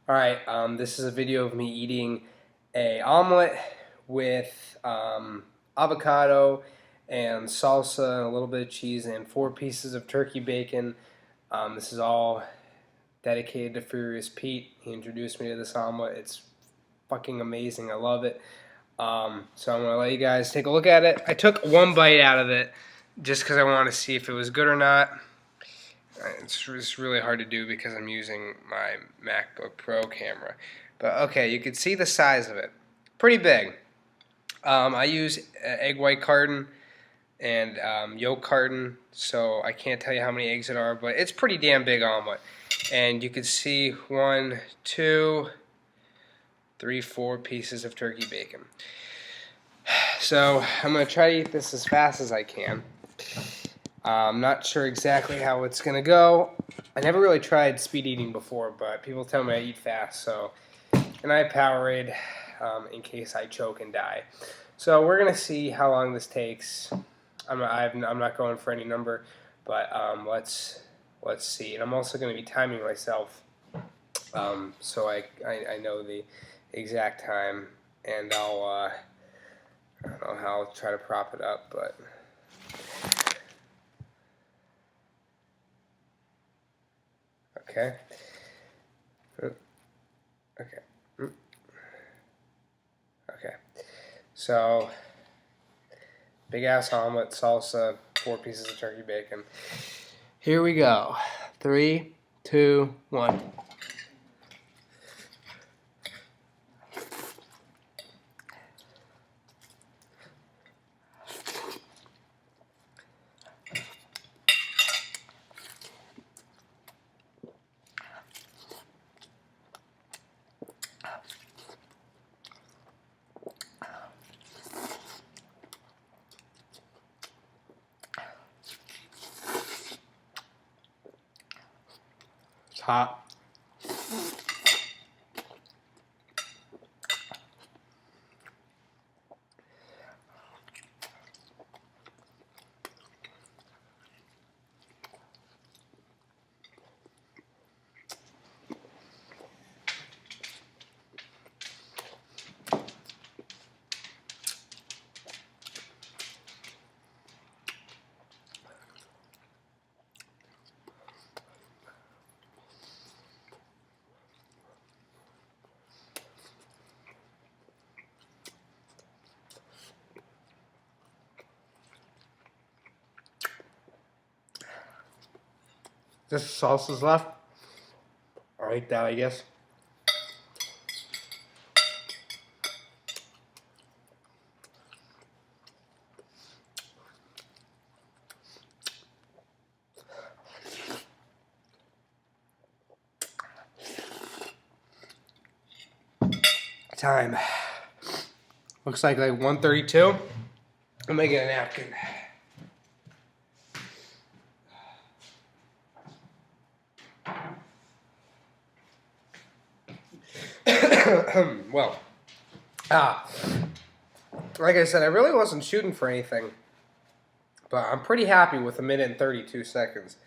Alright, this is a video of me eating a omelet with avocado and salsa and a little bit of cheese and 4 pieces of turkey bacon. This is all dedicated to Furious Pete. He introduced me to this omelet. It's fucking amazing. I love it. So I'm going to let you guys take a look at it. I took one bite out of it just because I wanted to see if it was good or not. It's really hard to do because I'm using my MacBook Pro camera. But okay, you can see the size of it. Pretty big. I use egg white carton and yolk carton, so I can't tell you how many eggs it are, but it's pretty damn big omelet. And you can see 1, 2, 3, 4 pieces of turkey bacon. So I'm going to try to eat this as fast as I can. I'm not sure exactly how it's going to go. I never really tried speed eating before, but people tell me I eat fast, so, and I have Powerade in case I choke and die. So we're going to see how long this takes. I'm not going for any number, but let's see. And I'm also going to be timing myself so I know the exact time, and I don't know how I'll try to prop it up, but... Okay. Okay. Okay. So, big ass omelet, salsa, 4 pieces of turkey bacon. Here we go. 3, 2, 1. It's hot. Just salsa's left. I'll eat that, I guess. Time. Looks like 1:32. I'm gonna get a napkin. Well, like I said, I really wasn't shooting for anything, but I'm pretty happy with 1 minute and 32 seconds,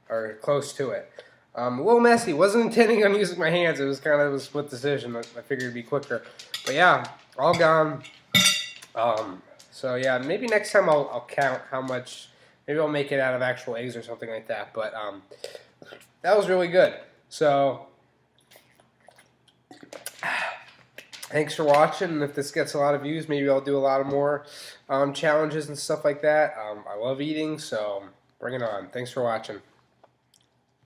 or close to it. A little messy. Wasn't intending on using my hands. It was kind of a split decision. I figured it'd be quicker, but yeah, all gone. So yeah, maybe next time I'll count how much. Maybe I'll make it out of actual eggs or something like that. But that was really good. So. Thanks for watching. If this gets a lot of views, maybe I'll do a lot of more challenges and stuff like that. I love eating, so bring it on. Thanks for watching.